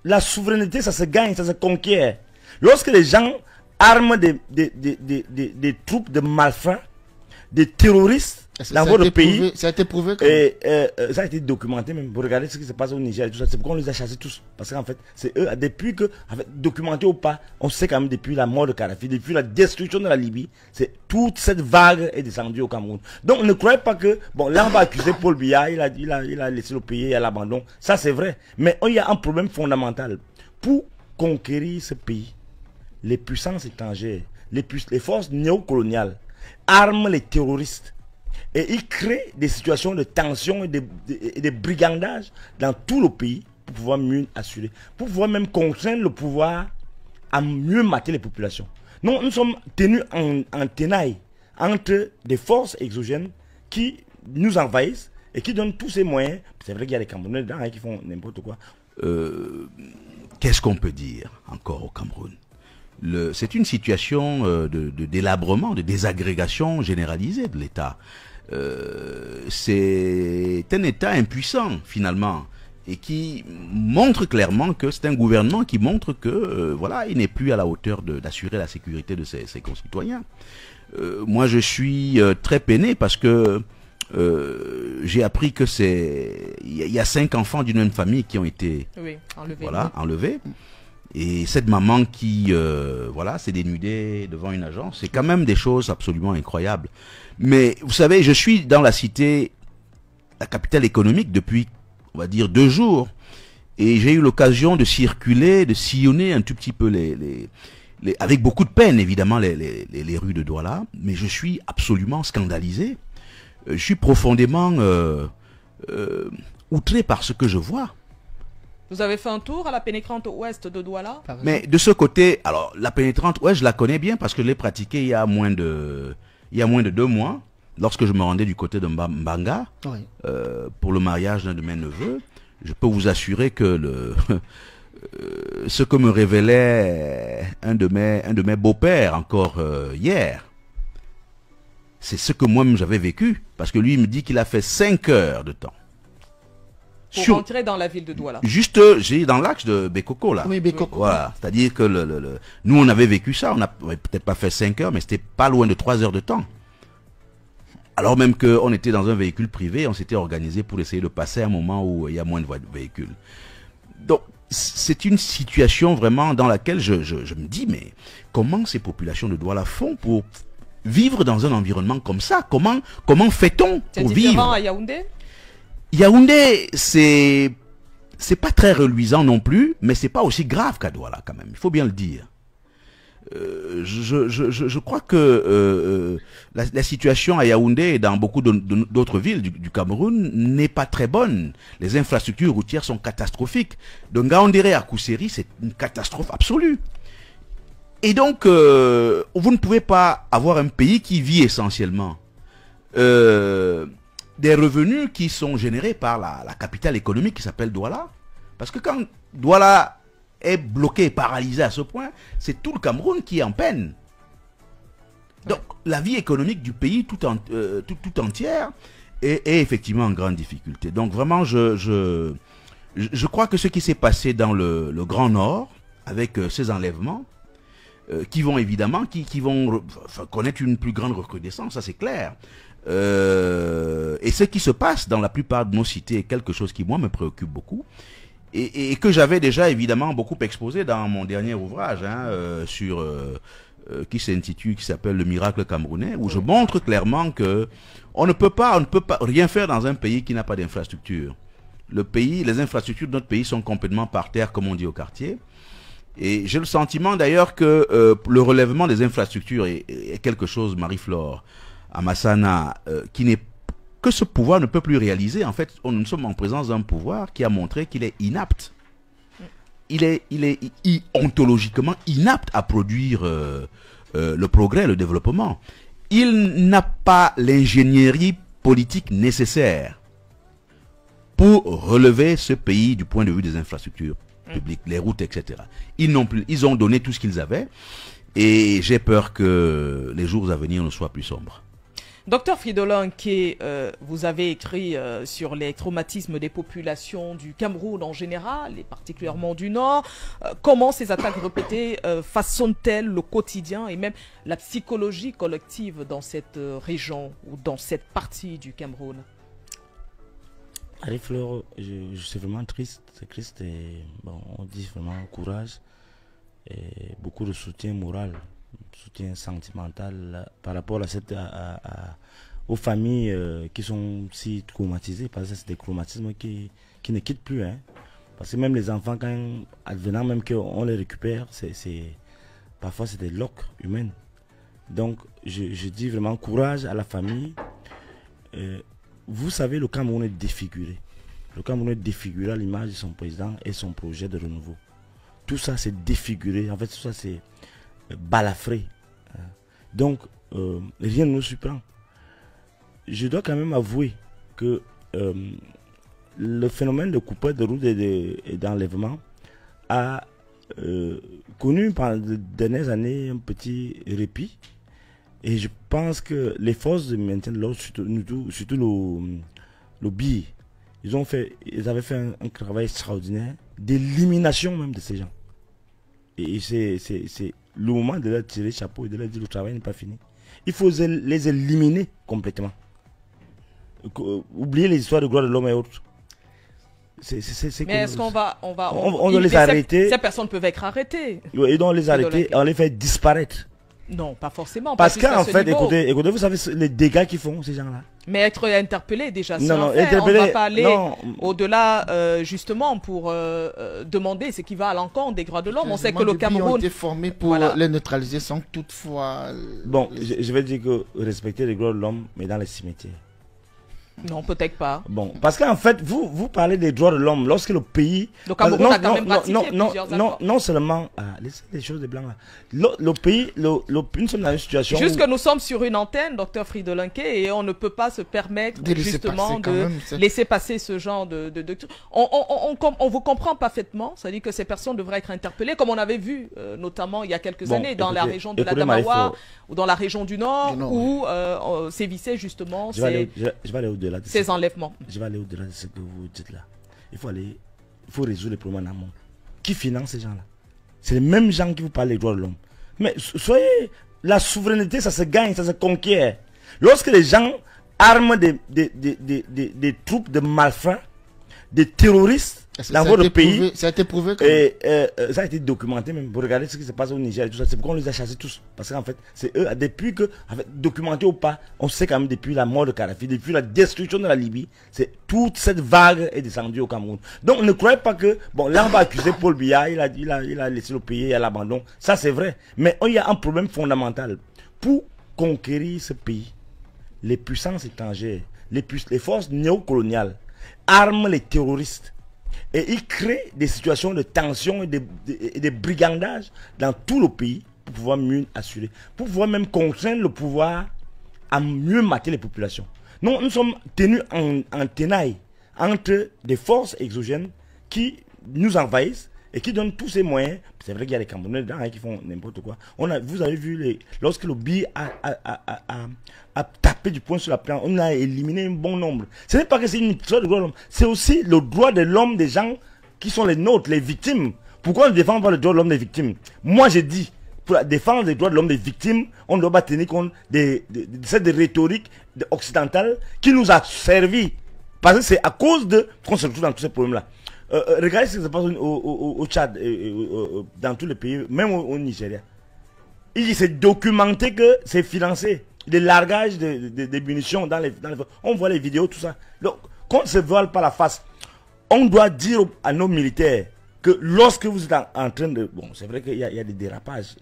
la souveraineté, ça se gagne, ça se conquiert. Lorsque les gens arment des troupes de malfrats, des terroristes dans votre pays, ça a été prouvé et ça a été documenté même. Vous regardez ce qui se passe au Niger et tout ça, c'est pourquoi on les a chassés tous. Parce qu'en fait, c'est eux, depuis que, en fait, documenté ou pas, on sait quand même depuis la mort de Kadhafi, depuis la destruction de la Libye, c'est toute cette vague est descendue au Cameroun. Donc ne croyez pas que, bon, là on va accuser Paul Biya, il a laissé le pays à l'abandon. Ça c'est vrai. Mais il y a un problème fondamental. Pour conquérir ce pays, les puissances étrangères, les forces néocoloniales, arment les terroristes et ils créent des situations de tension et de brigandage dans tout le pays pour pouvoir mieux assurer, pour pouvoir même contraindre le pouvoir à mieux mater les populations. Non, nous sommes tenus en tenaille entre des forces exogènes qui nous envahissent et qui donnent tous ces moyens. C'est vrai qu'il y a des Camerounais dedans qui font n'importe quoi. Qu'est-ce qu'on peut dire encore au Cameroun? C'est une situation de délabrement, de désagrégation généralisée de l'État. C'est un État impuissant finalement et qui montre clairement que c'est un gouvernement qui montre que voilà, il n'est plus à la hauteur d'assurer la sécurité de ses concitoyens. Moi je suis très peiné parce que j'ai appris que il y a 5 enfants d'une même famille qui ont été enlevés. Et cette maman qui, voilà, s'est dénudée devant une agence, c'est quand même des choses absolument incroyables. Mais vous savez, je suis dans la cité, la capitale économique depuis, on va dire, 2 jours. Et j'ai eu l'occasion de circuler, de sillonner un tout petit peu avec beaucoup de peine, évidemment, les rues de Douala. Mais je suis absolument scandalisé. Je suis profondément outré par ce que je vois. Vous avez fait un tour à la pénétrante ouest de Douala? Mais de ce côté, alors la pénétrante ouest, je la connais bien parce que je l'ai pratiquée il y a moins de 2 mois, lorsque je me rendais du côté de Mbanga, oui. Pour le mariage d'un de mes neveux. Je peux vous assurer que ce que me révélait un de mes beaux-pères encore hier, c'est ce que moi-même j'avais vécu, parce que lui il me dit qu'il a fait 5 heures de temps. Pour rentrer dans la ville de Douala. Juste, j'ai dans l'axe de Bekoko, là. Oui, Bekoko. Voilà. C'est-à-dire que nous, on avait vécu ça. On n'a peut-être pas fait 5 heures, mais c'était pas loin de 3 heures de temps. Alors même qu'on était dans un véhicule privé, on s'était organisé pour essayer de passer à un moment où il y a moins de véhicules. Donc, c'est une situation vraiment dans laquelle je me dis, mais comment ces populations de Douala font pour vivre dans un environnement comme ça? Comment fait-on pour vivre? C'est différent à Yaoundé? Yaoundé, c'est pas très reluisant non plus, mais c'est pas aussi grave qu'à Douala quand même. Il faut bien le dire. Je crois que la situation à Yaoundé et dans beaucoup d'autres villes du Cameroun n'est pas très bonne. Les infrastructures routières sont catastrophiques. De Ngaoundéré à Kousseri, c'est une catastrophe absolue. Et donc, vous ne pouvez pas avoir un pays qui vit essentiellement des revenus qui sont générés par la capitale économique qui s'appelle Douala. Parce que quand Douala est bloqué, paralysé à ce point, c'est tout le Cameroun qui est en peine. Donc la vie économique du pays tout entière est effectivement en grande difficulté. Donc vraiment, je crois que ce qui s'est passé dans le Grand Nord, avec ces enlèvements, qui vont évidemment, qui vont connaître une plus grande recrudescence, ça c'est clair. Et ce qui se passe dans la plupart de nos cités est quelque chose qui moi me préoccupe beaucoup et que j'avais déjà évidemment beaucoup exposé dans mon dernier ouvrage qui s'appelle Le miracle camerounais, où je montre clairement que on ne peut pas rien faire dans un pays qui n'a pas d'infrastructure. Les infrastructures de notre pays sont complètement par terre, comme on dit au quartier. Et j'ai le sentiment d'ailleurs que le relèvement des infrastructures est quelque chose, Marie-Flore Amassana, que ce pouvoir ne peut plus réaliser. En fait, nous sommes en présence d'un pouvoir qui a montré qu'il est inapte. Il est ontologiquement inapte à produire le progrès, le développement. Il n'a pas l'ingénierie politique nécessaire pour relever ce pays du point de vue des infrastructures publiques, les routes, etc. Ils ont donné tout ce qu'ils avaient et j'ai peur que les jours à venir ne soient plus sombres. Docteur Fridolin, vous avez écrit sur les traumatismes des populations du Cameroun en général, et particulièrement du Nord. Comment ces attaques répétées façonnent-elles le quotidien et même la psychologie collective dans cette région ou dans cette partie du Cameroun? Fleur, je suis vraiment triste. C'est triste et bon, on dit vraiment courage et beaucoup de soutien moral, soutien sentimental par rapport à aux familles qui sont si traumatisées, parce que c'est des traumatismes qui ne quittent plus. Hein. Parce que même les enfants, quand advenant même qu'on les récupère, parfois c'est des loques humaines. Donc je dis vraiment courage à la famille. Vous savez, le Cameroun est défiguré. Le Cameroun est défiguré à l'image de son président et son projet de renouveau. Tout ça c'est défiguré. En fait, tout ça c'est balafré. Donc, rien ne nous surprend. Je dois quand même avouer que le phénomène de coupure de route et d'enlèvement a connu pendant les dernières années un petit répit. Et je pense que les forces de maintien de l'ordre, surtout le BI, ils avaient fait un travail extraordinaire d'élimination même de ces gens. Et c'est le moment de leur tirer le chapeau et de leur dire le travail n'est pas fini. Il faut les éliminer complètement. Oublier les histoires de gloire de l'homme et autres. Mais est-ce qu'on on doit les arrêter? Ces personnes peuvent être arrêtées. Et donc les arrêter, on les fait disparaître. Non, pas forcément. Parce qu'en fait, écoutez, vous savez les dégâts qu'ils font, ces gens-là. Mais être interpellé déjà, c'est non, on ne va pas aller au-delà justement pour demander ce qui va à l'encontre des droits de l'homme. On sait que le Cameroun... ont été formés pour les neutraliser sans toutefois... Bon, je vais dire que respecter les droits de l'homme, mais dans les cimetières. Non, peut-être pas. Bon, parce qu'en fait, vous parlez des droits de l'homme lorsque le pays... Le Cameroun a quand même pratiqué plusieurs accords. Non seulement... laissez les choses de blanc là. Le pays, nous sommes dans une situation... Juste que nous sommes sur une antenne, docteur Fridolin, et on ne peut pas se permettre justement de laisser passer ce genre de on vous comprend parfaitement, c'est-à-dire que ces personnes devraient être interpellées, comme on avait vu notamment il y a quelques années dans la région de la Damawa ou dans la région du Nord, où sévissaient justement je vais aller au-delà de ces enlèvements. Je vais aller au-delà de ce que vous dites là. Il faut résoudre les problèmes en amont. Qui finance ces gens-là? C'est les mêmes gens qui vous parlent des droits de l'homme. Mais la souveraineté, ça se gagne, ça se conquiert. Lorsque les gens arment des troupes de malfrats, des terroristes dans votre pays, ça a été prouvé ça a été documenté même. Vous regardez ce qui se passe au Niger et tout ça, c'est pourquoi on les a chassés tous. Parce qu'en fait, c'est eux, depuis que, documenté ou pas, on sait quand même depuis la mort de Kadhafi, depuis la destruction de la Libye, c'est toute cette vague est descendue au Cameroun. Donc ne croyez pas que, bon, là on va accuser Paul Biya, il a laissé le pays à l'abandon. Ça c'est vrai. Mais il y a un problème fondamental. Pour conquérir ce pays, les puissances étrangères, les forces néocoloniales, arment les terroristes. Et ils créent des situations de tension et de brigandage dans tout le pays pour pouvoir mieux assurer, pour pouvoir même contraindre le pouvoir à mieux mater les populations. Non, nous sommes tenus en tenaille entre des forces exogènes qui nous envahissent et qui donnent tous ces moyens. C'est vrai qu'il y a des Camerounais dedans qui font n'importe quoi. Vous avez vu, lorsque le BI a tapé du poing sur la planche, on a éliminé un bon nombre. Ce n'est pas que c'est une histoire de droit de l'homme, c'est aussi le droit de l'homme des gens qui sont les nôtres, les victimes. Pourquoi on ne défend pas le droit de l'homme des victimes? Moi j'ai dit, pour défendre les droits de l'homme des victimes, on ne doit pas tenir compte de cette rhétorique occidentale qui nous a servi. Parce que c'est à cause qu'on se retrouve dans tous ces problèmes-là. Regardez ce qui se passe au Tchad, dans tous les pays, même au Nigeria. Il s'est documenté que c'est financé. Des largages de munitions dans les... On voit les vidéos, tout ça. Donc, qu'on ne se voile pas la face. On doit dire à nos militaires que lorsque vous êtes en train de... Bon, c'est vrai qu'il y a des dérapages.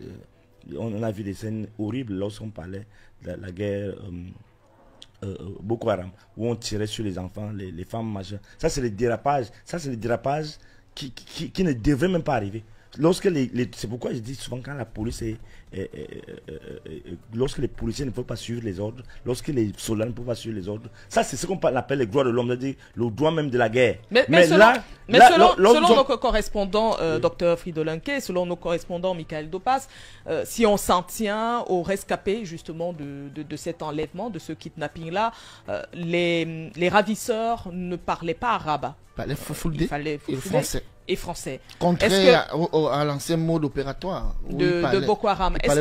On a vu des scènes horribles lorsqu'on parlait de la guerre... Boko Haram, où on tirait sur les enfants, les femmes majeures. Ça c'est le dérapage. Ça c'est le dérapage qui ne devrait même pas arriver. lorsque c'est pourquoi je dis souvent quand la police lorsque les policiers ne peuvent pas suivre les ordres, lorsque les soldats ne peuvent pas suivre les ordres, ça c'est ce qu'on appelle les droits de l'homme, c'est-à-dire le droit même de la guerre. Selon nos correspondants, Dr Fridolin-Qué, selon nos correspondants, Michael Dopas, si on s'en tient aux rescapés justement de cet enlèvement, de ce kidnapping-là, les ravisseurs ne parlaient pas arabe. Il fallait français. Et français. Contraire à l'ancien mode opératoire de Boko Haram. Est-ce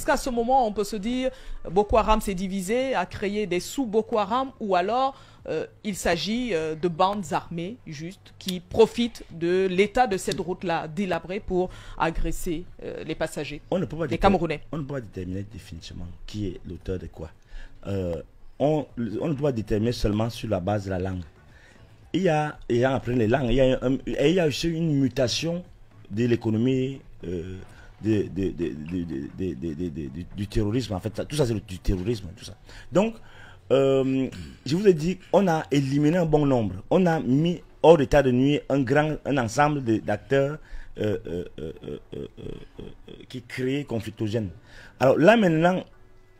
qu'à ce moment, on peut se dire Boko Haram s'est divisé, a créé des sous-Boko Haram, ou alors il s'agit de bandes armées juste qui profitent de l'état de cette route-là délabrée pour agresser les passagers, les Camerounais? On ne peut pas déterminer définitivement qui est l'auteur de quoi. On ne peut pas déterminer seulement sur la base de la langue. Il y a après les langues, il y a aussi une mutation de l'économie du terrorisme. En fait, tout ça c'est du terrorisme, tout ça. Donc, je vous ai dit, on a éliminé un bon nombre. On a mis hors d'état de nuire un ensemble d'acteurs qui créent conflictogènes. Alors là maintenant,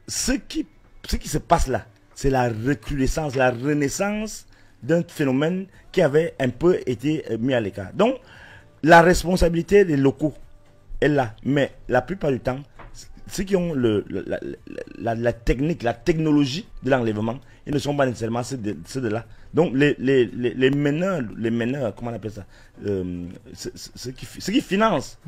ce qui se passe là, c'est la recrudescence, la renaissance d'un phénomène qui avait un peu été mis à l'écart. Donc, la responsabilité des locaux est là. Mais la plupart du temps, ceux qui ont la technique, la technologie de l'enlèvement, ils ne sont pas nécessairement ceux de là. Donc, les meneurs, comment on appelle ça, ceux qui financent,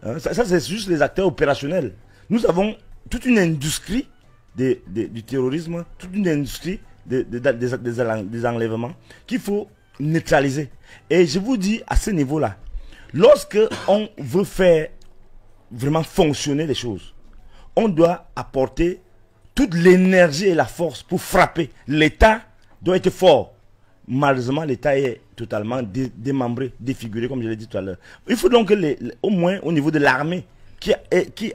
hein, ça c'est juste les acteurs opérationnels. Nous avons toute une industrie du terrorisme, toute une industrie des enlèvements qu'il faut neutraliser. Et je vous dis, à ce niveau-là, lorsque on veut faire vraiment fonctionner les choses, on doit apporter toute l'énergie et la force pour frapper. L'État doit être fort. Malheureusement, l'État est totalement démembré, défiguré, comme je l'ai dit tout à l'heure. Il faut donc au moins au niveau de l'armée, qui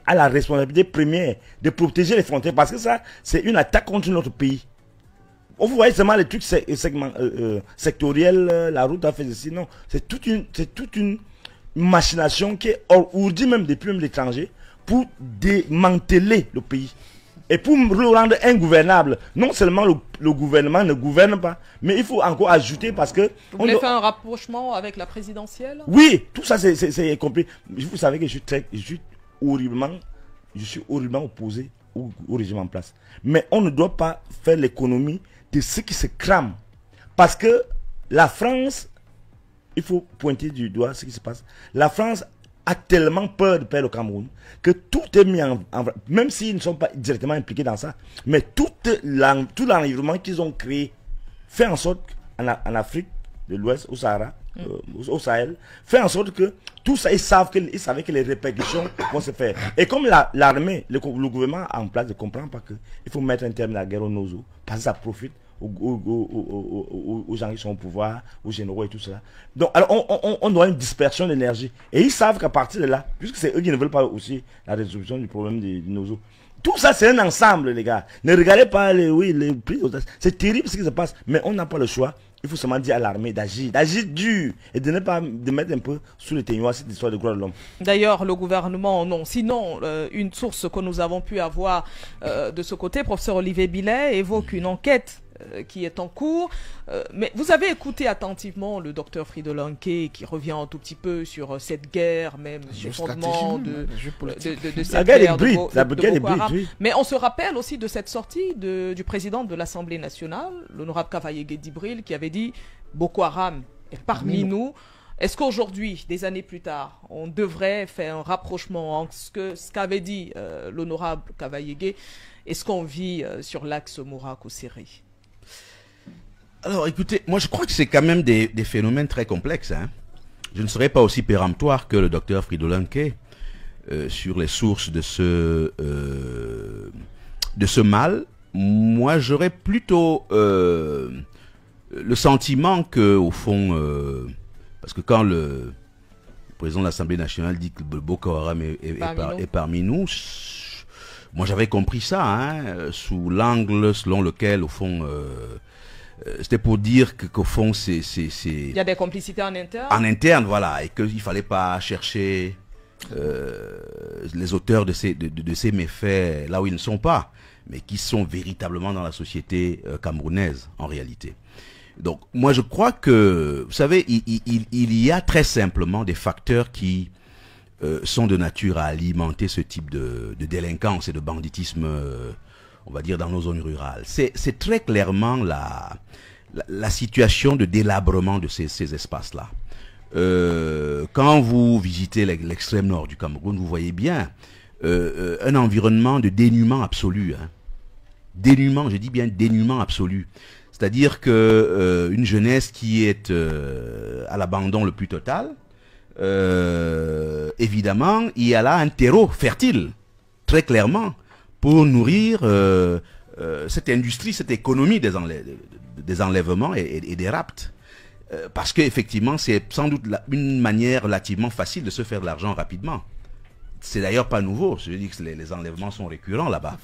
a la responsabilité première de protéger les frontières, parce que ça, c'est une attaque contre notre pays. Vous voyez seulement les trucs sectoriels, la route a fait ceci, non. C'est toute une machination qui est ourdie même depuis l'étranger pour démanteler le pays. Et pour le rendre ingouvernable, non seulement le gouvernement ne gouverne pas, mais il faut encore ajouter parce que... Vous voulez faire un rapprochement avec la présidentielle? Oui, tout ça c'est compris. Vous savez que je suis horriblement opposé au régime en place. Mais on ne doit pas faire l'économie de ceux qui se crament. Parce que la France, il faut pointer du doigt ce qui se passe. La France a tellement peur de perdre le Cameroun que tout est mis en même s'ils ne sont pas directement impliqués dans ça, mais tout l'environnement qu'ils ont créé fait en sorte qu'en Afrique de l'Ouest, au Sahara, au Sahel, fait en sorte que tout ça, ils savaient que les répercussions vont se faire. Et comme l'armée, le gouvernement en place ne comprend pas qu'il faut mettre un terme à la guerre aux Nozo, parce que ça profite aux gens qui sont au pouvoir, aux généraux et tout cela. Donc, alors, on doit une dispersion d'énergie. Et ils savent qu'à partir de là, puisque c'est eux qui ne veulent pas aussi la résolution du problème des Nozo, tout ça, c'est un ensemble, les gars. Ne regardez pas les prix. C'est terrible ce qui se passe, mais on n'a pas le choix. Il faut seulement dire à l'armée d'agir dur et de ne pas de mettre un peu sous le témoin cette histoire de droits de l'homme. D'ailleurs, le gouvernement, non. Sinon, une source que nous avons pu avoir de ce côté, professeur Olivier Billet, évoque une enquête qui est en cours. Mais vous avez écouté attentivement le docteur Fridolin-Qué qui revient un tout petit peu sur cette guerre, même sur le fondement de cette guerre de Boko Haram. Mais on se rappelle aussi de cette sortie du président de l'Assemblée nationale, l'honorable Kavaïegé Dibril, qui avait dit Boko Haram est parmi nous. Est-ce qu'aujourd'hui, des années plus tard, on devrait faire un rapprochement entre ce qu'avait dit l'honorable Kavaïegé et ce qu'on vit sur l'axe Mourak-Osséré? Alors écoutez, moi je crois que c'est quand même des phénomènes très complexes. Hein. Je ne serais pas aussi péremptoire que le docteur Fridolin-Qué sur les sources de ce mal. Moi j'aurais plutôt le sentiment que, au fond, parce que quand le président de l'Assemblée nationale dit que Boko Haram est parmi nous, moi j'avais compris ça, hein, sous l'angle selon lequel, au fond, C'était pour dire qu'au fond, c'est... Il y a des complicités en interne. En interne, voilà, et qu'il ne fallait pas chercher les auteurs de ces méfaits là où ils ne sont pas, mais qui sont véritablement dans la société camerounaise, en réalité. Donc, moi, je crois que, vous savez, il y a très simplement des facteurs qui sont de nature à alimenter ce type de délinquance et de banditisme, on va dire, dans nos zones rurales. C'est très clairement la situation de délabrement de ces espaces-là. Quand vous visitez l'extrême nord du Cameroun, vous voyez bien un environnement de dénuement absolu. Hein. Dénuement, je dis bien dénuement absolu. C'est-à-dire que une jeunesse qui est à l'abandon le plus total, évidemment, il y a là un terreau fertile, très clairement, pour nourrir cette industrie, cette économie des enlèvements et des rapts. Parce qu'effectivement, c'est sans doute une manière relativement facile de se faire de l'argent rapidement. C'est d'ailleurs pas nouveau. Je veux dire que les enlèvements sont récurrents là-bas.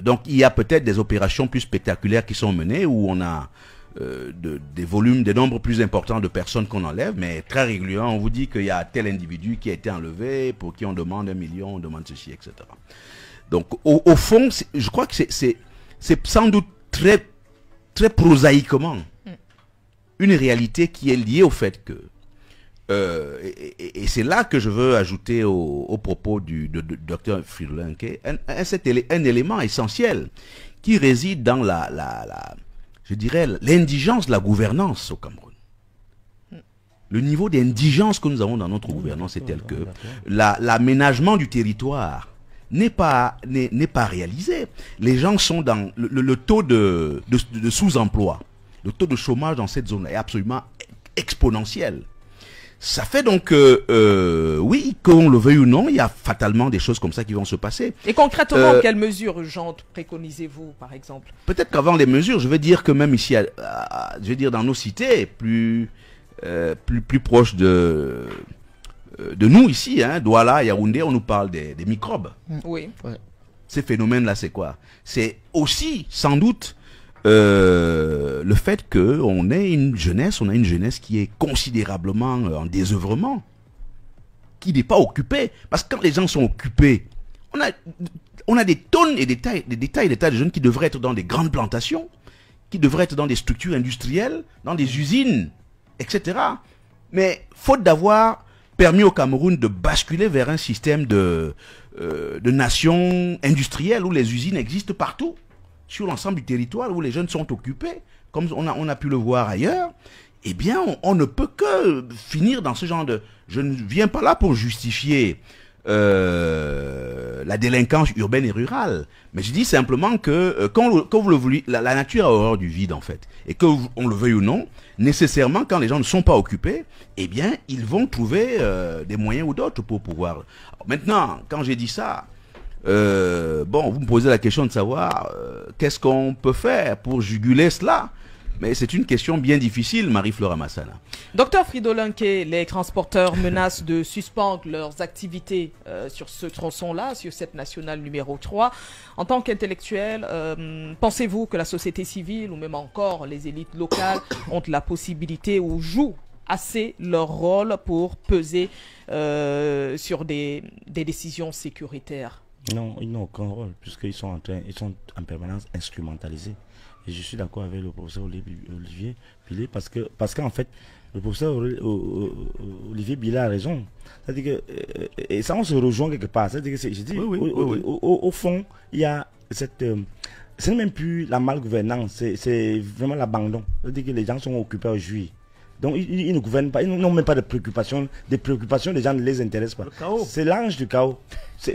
Donc, il y a peut-être des opérations plus spectaculaires qui sont menées où on a des nombres plus importants de personnes qu'on enlève, mais très régulièrement, on vous dit qu'il y a tel individu qui a été enlevé, pour qui on demande 1 million, on demande ceci, etc. Donc, au fond, je crois que c'est sans doute très, très prosaïquement une réalité qui est liée au fait que, et c'est là que je veux ajouter au propos du docteur Fridolin Nke, un élément essentiel qui réside dans je dirais, l'indigence de la gouvernance au Cameroun. Le niveau d'indigence que nous avons dans notre gouvernance est tel que l'aménagement du territoire n'est pas réalisé. Les gens sont dans le taux de sous-emploi. Le taux de chômage dans cette zone est absolument exponentiel. Ça fait donc oui, qu'on le veuille ou non, il y a fatalement des choses comme ça qui vont se passer. Et concrètement, quelles mesures urgentes préconisez-vous, par exemple? Peut-être qu'avant les mesures, je veux dire que même ici, je veux dire dans nos cités, plus proches de nous ici, hein, Douala, Yaoundé, on nous parle des microbes. Oui. Ouais. Ces phénomènes-là, c'est quoi? C'est aussi, sans doute, le fait qu'on ait une jeunesse, qui est considérablement en désœuvrement, qui n'est pas occupée. Parce que quand les gens sont occupés, on a des tonnes et des tas de jeunes qui devraient être dans des grandes plantations, qui devraient être dans des structures industrielles, dans des usines, etc. Mais faute d'avoir permis au Cameroun de basculer vers un système de nation industrielle où les usines existent partout, sur l'ensemble du territoire, où les jeunes sont occupés, comme on a pu le voir ailleurs, eh bien, on ne peut que finir dans ce genre de... Je ne viens pas là pour justifier la délinquance urbaine et rurale, mais je dis simplement que quand vous le voulez, la nature a horreur du vide, en fait. Et qu'on le veuille ou non, nécessairement, quand les gens ne sont pas occupés, eh bien, ils vont trouver des moyens ou d'autres pour pouvoir... Alors, maintenant, quand j'ai dit ça, bon, vous me posez la question de savoir qu'est-ce qu'on peut faire pour juguler cela. Mais c'est une question bien difficile, Marie-Flora Massana. Docteur Fridolin Nke, les transporteurs menacent de suspendre leurs activités sur ce tronçon-là, sur cette nationale numéro 3. En tant qu'intellectuel, pensez-vous que la société civile ou même encore les élites locales ont la possibilité ou jouent assez leur rôle pour peser sur des décisions sécuritaires? Non, ils n'ont aucun rôle, puisqu'ils sont en permanence instrumentalisés. Et je suis d'accord avec le professeur Olivier Billet, parce qu'en fait, le professeur Olivier Billet a raison. C'est-à-dire que, et ça on se rejoint quelque part. C'est-à-dire que, je dis, oui. Au fond, il y a cette... ce n'est même plus la malgouvernance, c'est vraiment l'abandon. C'est-à-dire que les gens sont occupés à jouir. Donc ils ne gouvernent pas, ils n'ont même pas de préoccupations. Des préoccupations, les gens ne les intéressent pas. C'est l'ange du chaos.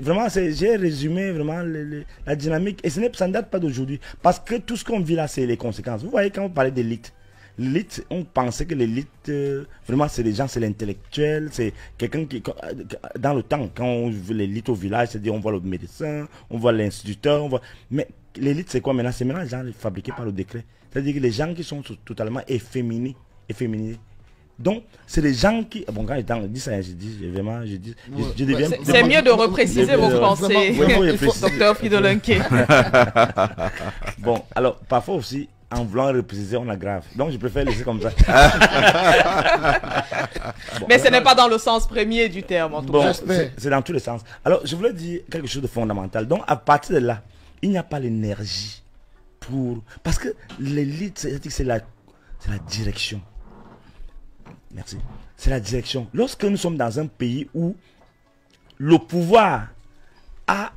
Vraiment, j'ai résumé vraiment la dynamique. Et ça ne date pas d'aujourd'hui. Parce que tout ce qu'on vit là, c'est les conséquences. Vous voyez, quand vous parlez d'élite, l'élite, on pensait que l'élite, vraiment, c'est les gens, c'est l'intellectuel, c'est quelqu'un qui, dans le temps, quand on veut l'élite au village, c'est-à-dire on voit le médecin, on voit l'instituteur, mais l'élite, c'est quoi maintenant? C'est maintenant les gens fabriqués par le décret. C'est-à-dire que les gens qui sont totalement efféminés. Donc, c'est les gens qui... Bon, quand je dis ça, je deviens... C'est mieux de repréciser vos pensées, docteur Fridolin Nke. Bon, alors, parfois aussi, en voulant repréciser, on aggrave. Donc je préfère laisser comme ça. Bon, mais ce n'est pas dans le sens premier du terme, en tout cas. C'est dans tous les sens. Alors, je voulais dire quelque chose de fondamental. Donc, à partir de là, il n'y a pas l'énergie pour... Parce que l'élite, c'est la direction. Merci. C'est la direction. Lorsque nous sommes dans un pays où le pouvoir a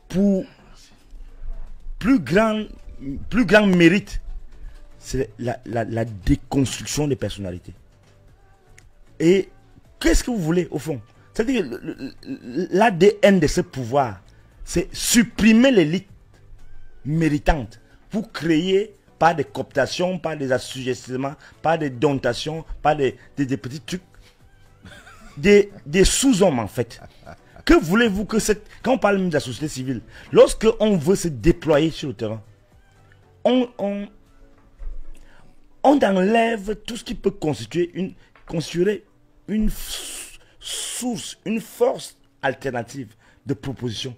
pour plus grand mérite, c'est la déconstruction des personnalités. Et qu'est-ce que vous voulez au fond? C'est-à-dire l'ADN de ce pouvoir, c'est supprimer l'élite méritante pour créer par des cooptations, par des assujettissements, par des dotations, par des petits trucs, des sous-hommes en fait. Que voulez-vous que quand on parle même de la société civile, lorsque on veut se déployer sur le terrain, on enlève tout ce qui peut constituer une source, une force alternative de proposition.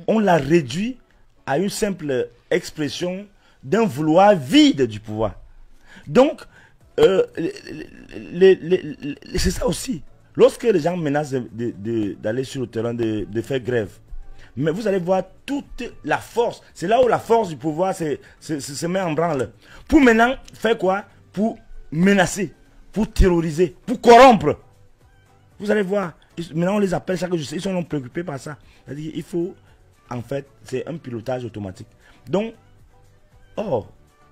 On la réduit à une simple expression d'un vouloir vide du pouvoir. Donc, c'est ça aussi. Lorsque les gens menacent d'aller sur le terrain, de faire grève, mais vous allez voir toute la force. C'est là où la force du pouvoir se met en branle. Pour maintenant faire quoi? Pour menacer, pour terroriser, pour corrompre. Vous allez voir. Maintenant on les appelle chaque jour. Ils sont préoccupés par ça. C'est-à-dire il faut, en fait, c'est un pilotage automatique. Donc,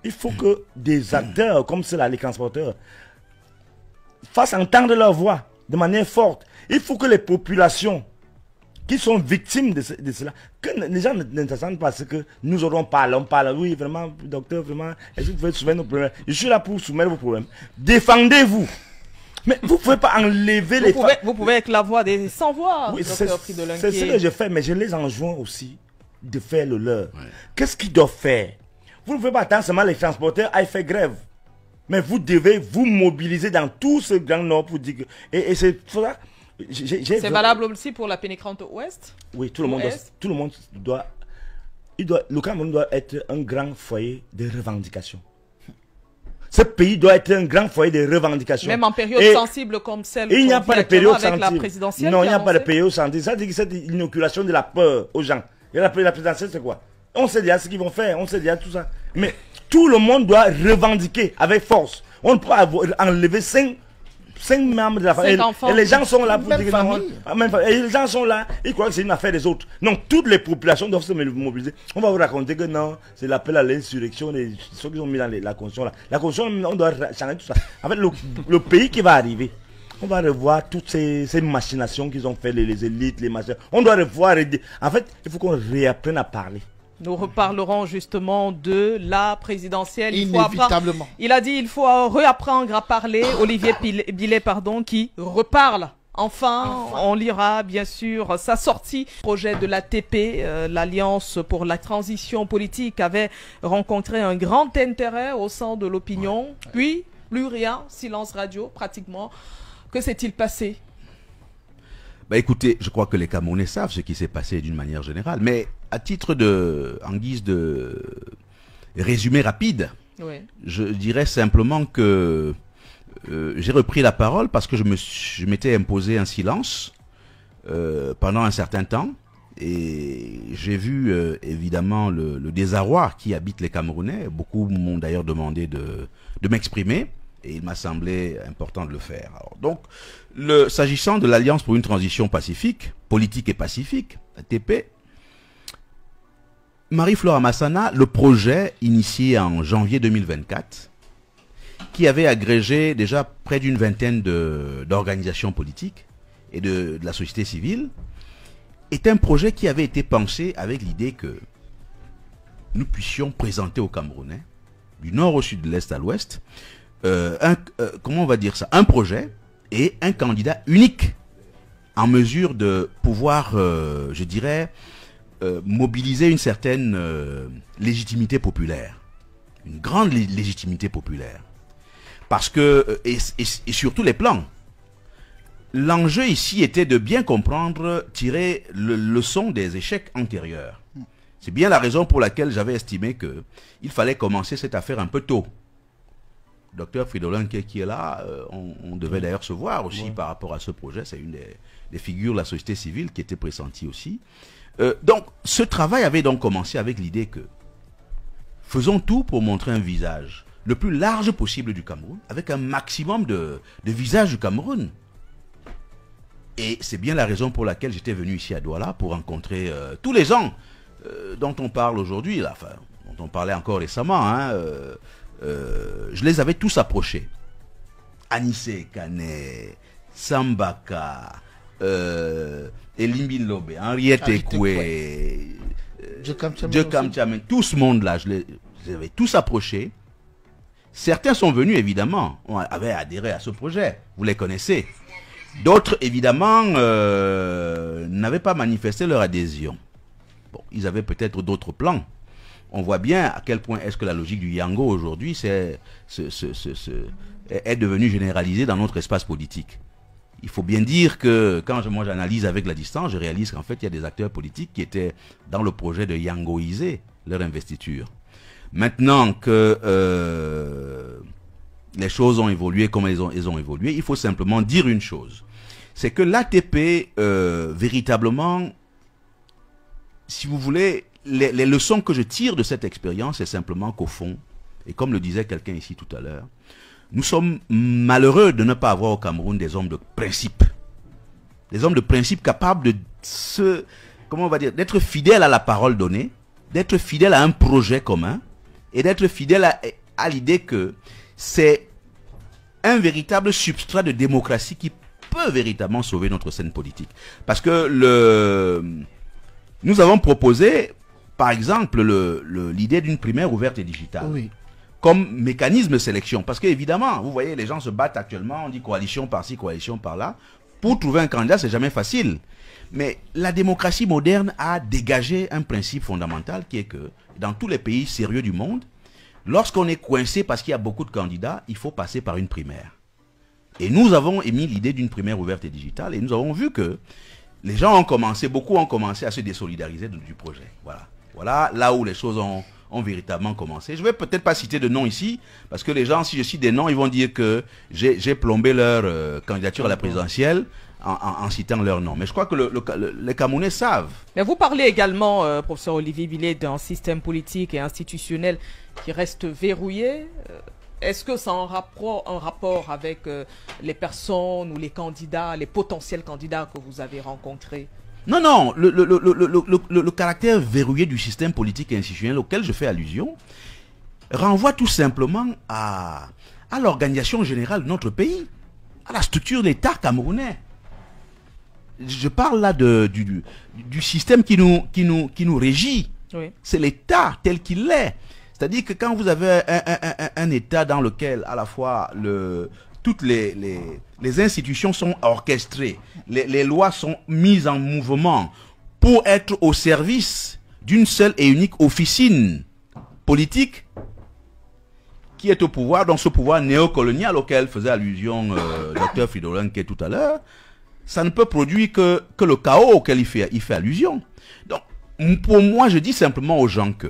il faut que des acteurs comme ceux-là, les transporteurs, fassent entendre leur voix de manière forte. Il faut que les populations qui sont victimes de cela, que les gens n'entendent pas ce que nous aurons parlé. On parle, oui, vraiment, docteur, vraiment, est-ce que vous pouvez soumettre nos problèmes? Je suis là pour soumettre vos problèmes. Défendez-vous. Mais vous ne pouvez pas enlever les femmes. Vous pouvez être la voix des sans-voix, oui, c'est ce que je fais, mais je les enjoins aussi de faire le leur. Ouais. Qu'est-ce qu'ils doivent faire? Vous ne pouvez pas attendre seulement les transporteurs aillent faire grève. Mais vous devez vous mobiliser dans tout ce grand nord pour dire que... Et c'est ça. C'est valable aussi pour la pénétrante ouest? Oui, tout le monde doit... Le Cameroun doit être un grand foyer de revendications. Ce pays doit être un grand foyer de revendications. Même en période sensible comme celle il n'y a pas de période avec la présidentielle. Non, il n'y a pas de période sensible. Ça dit que c'est l'inoculation de la peur aux gens. Et la présidentielle, c'est quoi? On sait déjà ce qu'ils vont faire, on sait déjà tout ça. Mais tout le monde doit revendiquer avec force. On ne peut pas enlever 5 membres de la famille. Et les gens sont là pour dire que et les gens sont là, ils croient que c'est une affaire des autres. Non, toutes les populations doivent se mobiliser. On va vous raconter que non, c'est l'appel à l'insurrection, ceux qui ont mis dans la Constitution là. La Constitution, on doit changer tout ça. En fait, le pays qui va arriver, on va revoir toutes ces machinations qu'ils ont fait, les élites, les machins. On doit revoir. En fait, il faut qu'on réapprenne à parler. Nous reparlerons justement de la présidentielle. Inévitablement. Il a dit il faut réapprendre à parler. Olivier Billet, qui reparle. Enfin, on lira bien sûr sa sortie. Projet de l'ATP, l'Alliance pour la transition politique, avait rencontré un grand intérêt au sein de l'opinion. Puis, plus rien, silence radio pratiquement. Que s'est-il passé? Bah écoutez, je crois que les Camerounais savent ce qui s'est passé d'une manière générale, mais à titre en guise de résumé rapide, je dirais simplement que j'ai repris la parole parce que je m'étais imposé un silence pendant un certain temps et j'ai vu évidemment le désarroi qui habite les Camerounais. Beaucoup m'ont d'ailleurs demandé de m'exprimer. Et il m'a semblé important de le faire. Alors, donc, s'agissant de l'Alliance pour une transition pacifique, politique et pacifique, ATP, Marie-Flora Massana, le projet initié en janvier 2024, qui avait agrégé déjà près d'une vingtaine d'organisations politiques et de la société civile, est un projet qui avait été pensé avec l'idée que nous puissions présenter aux Camerounais, du nord au sud, de l'est à l'ouest, comment on va dire ça, un projet et un candidat unique en mesure de pouvoir, je dirais, mobiliser une certaine légitimité populaire, une grande légitimité populaire, parce que et sur tous les plans, l'enjeu ici était de bien comprendre, tirer le leçon des échecs antérieurs. C'est bien la raison pour laquelle j'avais estimé qu'il fallait commencer cette affaire un peu tôt. Docteur Fridolin qui est là, on devait d'ailleurs se voir aussi par rapport à ce projet. C'est une des figures de la société civile qui était pressentie aussi. Donc, ce travail avait donc commencé avec l'idée que faisons tout pour montrer un visage le plus large possible du Cameroun, avec un maximum de visages du Cameroun. Et c'est bien la raison pour laquelle j'étais venu ici à Douala pour rencontrer tous les gens dont on parle aujourd'hui, enfin, dont on parlait encore récemment. Hein, je les avais tous approchés. Anissé Kane, Sambaka, Elimbi Lobe, Henriette Ekwe, Djekam Tchamen, tout ce monde-là, je les avais tous approchés. Certains sont venus, évidemment, avaient adhéré à ce projet, vous les connaissez. D'autres, évidemment, n'avaient pas manifesté leur adhésion. Bon, ils avaient peut-être d'autres plans. On voit bien à quel point est-ce que la logique du Yango aujourd'hui est devenue généralisée dans notre espace politique. Il faut bien dire que quand moi j'analyse avec la distance, je réalise qu'en fait il y a des acteurs politiques qui étaient dans le projet de yangoiser leur investiture. Maintenant que les choses ont évolué comme elles ont évolué, il faut simplement dire une chose. C'est que l'ATP, véritablement, si vous voulez, les leçons que je tire de cette expérience, c'est simplement qu'au fond, et comme le disait quelqu'un ici tout à l'heure, nous sommes malheureux de ne pas avoir au Cameroun des hommes de principe. Des hommes de principe capables de comment on va dire, d'être fidèles à la parole donnée, d'être fidèles à un projet commun, et d'être fidèles à l'idée que c'est un véritable substrat de démocratie qui peut véritablement sauver notre scène politique. Parce que nous avons proposé, par exemple, l'idée d'une primaire ouverte et digitale. Oui. Comme mécanisme de sélection. Parce qu'évidemment, vous voyez, les gens se battent actuellement, on dit coalition par-ci, coalition par-là. Pour trouver un candidat, c'est jamais facile. Mais la démocratie moderne a dégagé un principe fondamental qui est que, dans tous les pays sérieux du monde, lorsqu'on est coincé parce qu'il y a beaucoup de candidats, il faut passer par une primaire. Et nous avons émis l'idée d'une primaire ouverte et digitale, et nous avons vu que les gens beaucoup ont commencé à se désolidariser du projet. Voilà. Voilà là où les choses ont véritablement commencé. Je ne vais peut-être pas citer de noms ici, parce que les gens, si je cite des noms, ils vont dire que j'ai plombé leur candidature à la présidentielle en citant leur nom. Mais je crois que les Camerounais savent. Mais vous parlez également, professeur Olivier Billet, d'un système politique et institutionnel qui reste verrouillé. Est-ce que ça a un rapport avec les personnes ou les candidats, les potentiels candidats que vous avez rencontrés? Non, non, le caractère verrouillé du système politique et institutionnel auquel je fais allusion renvoie tout simplement à l'organisation générale de notre pays, à la structure de l'État camerounais. Je parle là du système qui nous régit. Oui. C'est l'État tel qu'il est. C'est-à-dire que quand vous avez un État dans lequel à la fois toutes les institutions sont orchestrées, les lois sont mises en mouvement pour être au service d'une seule et unique officine politique qui est au pouvoir, dans ce pouvoir néocolonial auquel faisait allusion Dr Fridolin qui est tout à l'heure, ça ne peut produire que le chaos auquel il fait allusion. Donc, pour moi, je dis simplement aux gens que,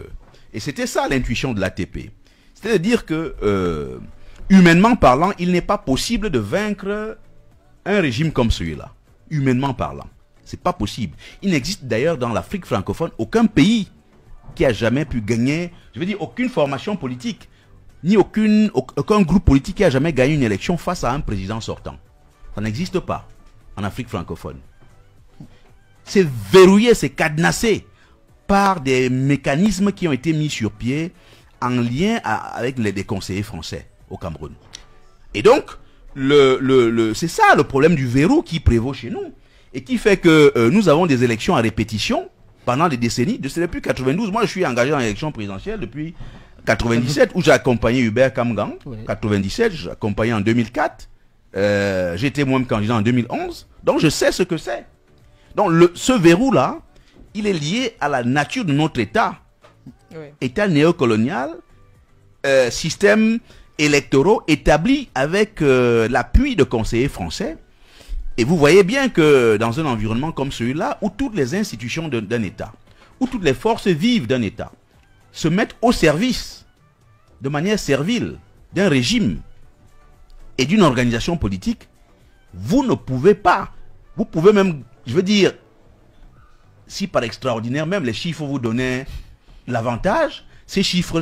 et c'était ça l'intuition de l'ATP, c'est-à-dire que, humainement parlant, il n'est pas possible de vaincre un régime comme celui-là. Humainement parlant. C'est pas possible. Il n'existe d'ailleurs dans l'Afrique francophone aucun pays qui a jamais pu gagner, je veux dire, aucune formation politique, ni aucun groupe politique qui a jamais gagné une élection face à un président sortant. Ça n'existe pas en Afrique francophone. C'est verrouillé, c'est cadenassé par des mécanismes qui ont été mis sur pied en lien avec des conseillers français au Cameroun. Et donc, c'est ça le problème du verrou qui prévaut chez nous et qui fait que nous avons des élections à répétition pendant des décennies. Depuis 92, moi je suis engagé dans l'élection présidentielle depuis 97 où j'ai accompagné Hubert Kamgang. Oui. 97, j'ai accompagné en 2004. J'étais moi-même candidat en 2011. Donc je sais ce que c'est. Donc ce verrou-là, il est lié à la nature de notre État. Oui. État néocolonial, système électoraux établis avec l'appui de conseillers français. Et vous voyez bien que dans un environnement comme celui-là, où toutes les institutions d'un État, où toutes les forces vives d'un État se mettent au service, de manière servile, d'un régime et d'une organisation politique, vous ne pouvez pas. Vous pouvez même, je veux dire, si par extraordinaire, même les chiffres vous donnaient l'avantage, ces chiffres